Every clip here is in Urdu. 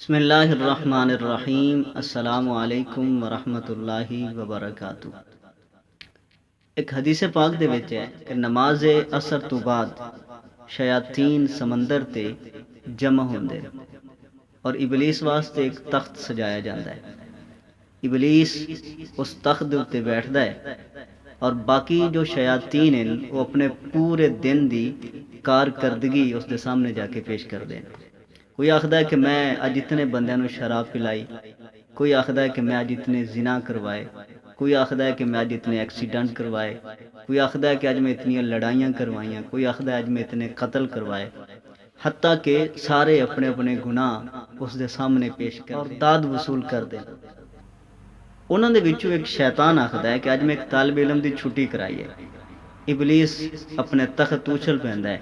بسم اللہ الرحمن الرحیم، السلام علیکم ورحمۃ اللہ وبرکاتہ۔ ایک حدیث پاک دے وچ ہے کہ نماز اثر تو بعد شیاطین سمندر تے جمع ہوندے اور ابلیس واسطے ایک تخت سجایا جاندا ہے۔ ابلیس اس تخت دے اوتے بیٹھدا ہے اور باقی جو شیاطین ہیں وہ اپنے پورے دن دی کارکردگی اس دے سامنے جا کے پیش کردے ہیں۔ کوئی آخدا ہے کہ میں اج اتنے بندیاں نوں شراب پلائی، کوئی آخدا ہے کہ میں اج اتنے زنا کروائے، کوئی آخدا ہے کہ میں اج اتنے ایکسیڈنٹ کروائے، کوئی آخدا ہے کہ اج میں اتنی لڑائیاں کروائیاں، کوئی آخدا ہے اج میں اتنے قتل کروائے، حتیٰ کہ سارے اپنے اپنے گناہ اس دے سامنے پیش کر اور داد وصول کر دیں۔ انہاں دے وچوں ایک شیطان آخدا ہے کہ اج میں ایک طالب علم دی چھٹی کرائی ہے۔ ابلیس اپنے تخت اچھل پیندا ہے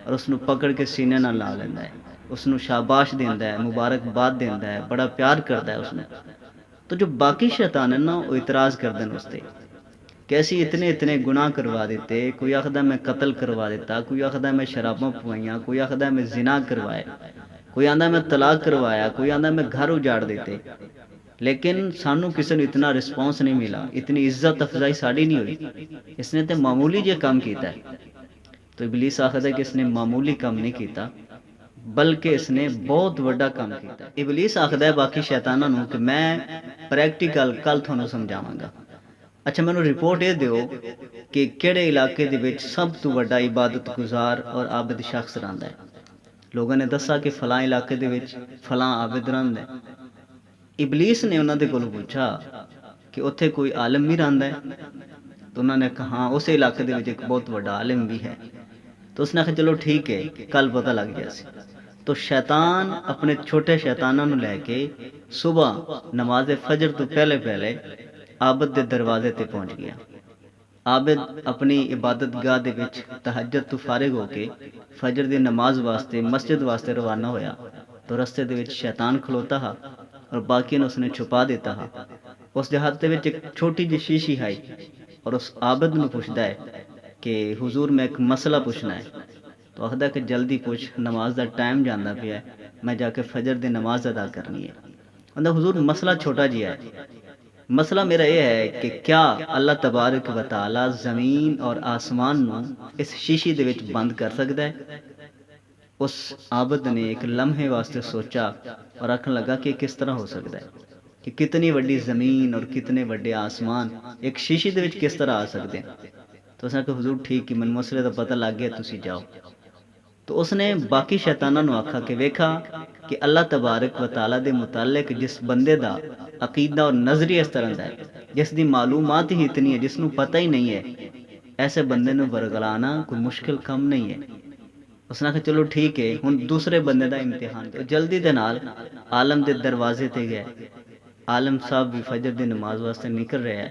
اور اس نوں پکڑ کے سینے نال لا لیندا ہے، اس نوں شاباش دیندا ہے، مبارکباد دیندا ہے، بڑا پیار کردا ہے اس نوں۔ تو جو باقی شیطان ہیں نا وہ اعتراض کردے ہیں اس تے کہ اسی اتنے اتنے گناہ کروا دیتے، کوئی آخدا میں قتل کروا دیتا، کوئی آخدا میں شراباں پوائیاں، کوئی آخدا میں زنا کروائے، کوئی آندا میں طلاق کروایا، کوئی آندا میں گھر اجاڑ دیتے، لیکن سانوں کسی نے اتنا رسپانس نہیں ملا، اتنی عزت افزائی ساڑی نہیں ہوئی۔ اس نے تے معمولی جے کام کیتا ہے۔ تو ابلیس آخدا ہے کہ اس نے معمولی کام نہیں کیتا بلکہ اس نے بہت وڈا کام کیتا۔ ابلیس آخدا ہے باقی شیطاناں نوں کہ میں پریکٹیکل کل تھانوں سمجھاواں گا۔ اچھا مینوں رپورٹ یہ دیو کہ کیڑے علاقے دے وچ سب تو وڈا عبادت گزار اور عابد شخص رہندا ہے۔ لوگوں نے دسا کہ فلاں علاقے دے وچ فلاں عابد رہندا ہے۔ ابلیس نے انہاں دے کولوں پوچھا کہ اوتھے کوئی عالم بھی رہندا ہے؟ تو انہوں نے کہا ہاں اس علاقے دے وچ ایک بہت وڈا عالم بھی ہے۔ تو اس نے کہا چلو ٹھیک ہے کل پتہ لگ جائے سی۔ تو شیطان اپنے چھوٹے شیطاناں نوں لے کے صبح نماز فجر تو پہلے پہلے عابد دے دروازے تے پہنچ گیا۔ عابد اپنی عبادت گاہ دے وچ تہجد تو فارغ ہو کے فجر دی نماز واسطے مسجد واسطے روانہ ہویا تو رستے دے وچ شیطان کھلوتا ہا اور باقی نے اس نے چھپا دیتا ہا۔ اس دے ہاتھ دے وچ ایک چھوٹی جی شیشی آئی اور اس عابد نوں پوچھدا ہے کہ حضور میں ایک مسئلہ پوچھنا ہے۔ تو آخدا کہ جلدی پوچھ، نماز دا ٹائم جاندا پیا ہے، میں جا کے فجر دی نماز ادا کرنی ہے۔ آندا حضور مسئلہ چھوٹا جیا ہے، مسئلہ میرا یہ ہے کہ کیا اللہ تبارک و تعالی زمین اور آسمان نوں اس شیشی دے وچ بند کر سکدا ہے؟ اس عابد نے ایک لمحے واسطے سوچا اور آکھن لگا کہ کس طرح ہو سکتا ہے کہ کتنی وڈی زمین اور کتنے وڈے آسمان ایک شیشی دے وچ کس طرح آ سکتے ہیں؟ تو اس نے کہا حضور ٹھیک ہے مینوں مسئلے دا پتہ لگ گیا، تسی جاؤ۔ تو اس نے باقی شیطاناں نوں آکھا کہ ویکھا کہ اللہ تبارک و تعالیٰ دے متعلق جس بندے دا عقیدہ اور نظریہ اس طرح دا ہے، جس دی معلومات ہی اتنی ہے، جس نوں پتہ ہی نہیں ہے، ایسے بندے نوں ورگلانا کوئی مشکل کم نہیں ہے۔ اس نے کہا چلو ٹھیک ہے ہن دوسرے بندے دا امتحان تو جلدی دے نال عالم دے دروازے تے گئے۔ عالم صاحب بھی فجر دی نماز واسطے نکل رہا ہے۔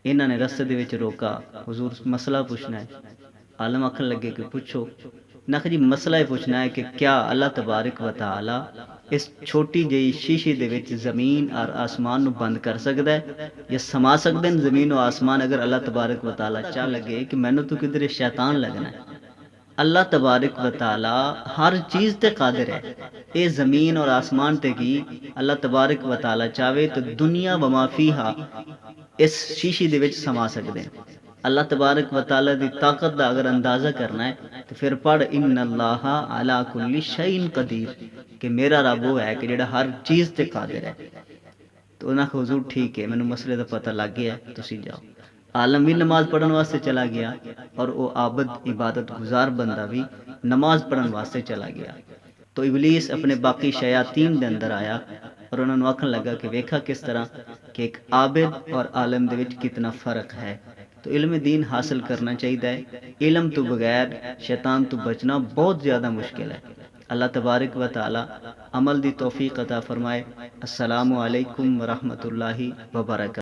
انہاں نے رستے دے وچ روکا، حضور مسئلہ پوچھنا ہے۔ عالم آکھن لگے کہ پوچھو۔ نہ جی مسئلہ یہ پوچھنا ہے کہ کیا اللہ تبارک و تعالی اس چھوٹی جئی شیشی دے وچ زمین اور آسمان نو بند کر سکدا ہے یا سما سکدے ہیں زمین و آسمان اگر اللہ تبارک و تعالی چاہ لگے کہ مینوں تو کدھر شیطان لگنا ہے۔ اللہ تبارک و تعالی ہر چیز تے قادر ہے۔ اے زمین اور آسمان تے کی اللہ تبارک و تعالی چاہے تو دنیا و ما فیہا اس شیشی دے وچ سما سکدے ہیں۔ اللہ تبارک و تعالی دی طاقت دا اگر اندازہ کرنا ہے تو پھر پڑھ ان اللہ علی کل شیء قدیر کہ میرا رب وہ ہے کہ جڑا ہر چیز تے قادر ہے۔ تو انہاں کہ حضور ٹھیک ہے مینوں مسئلے دا پتہ لگ گیا ہے، تسی جاؤ۔ عالم بھی نماز پڑھن واسطے چلا گیا اور وہ عابد عبادت گزار بندہ بھی نماز پڑھن واسطے چلا گیا۔ تو ابلیس اپنے باقی شیاطین دے اندر آیا اور انہوں نے آکھن لگا کہ ویکھا کس طرح کہ ایک عابد اور عالم دے وچ کتنا فرق ہے۔ تو علم دین حاصل کرنا چاہیے ہے۔ علم تو بغیر شیطان تو بچنا بہت زیادہ مشکل ہے۔ اللہ تبارک و تعالی عمل دی توفیق عطا فرمائے۔ السلام علیکم ورحمۃ اللہ وبرکاتہ۔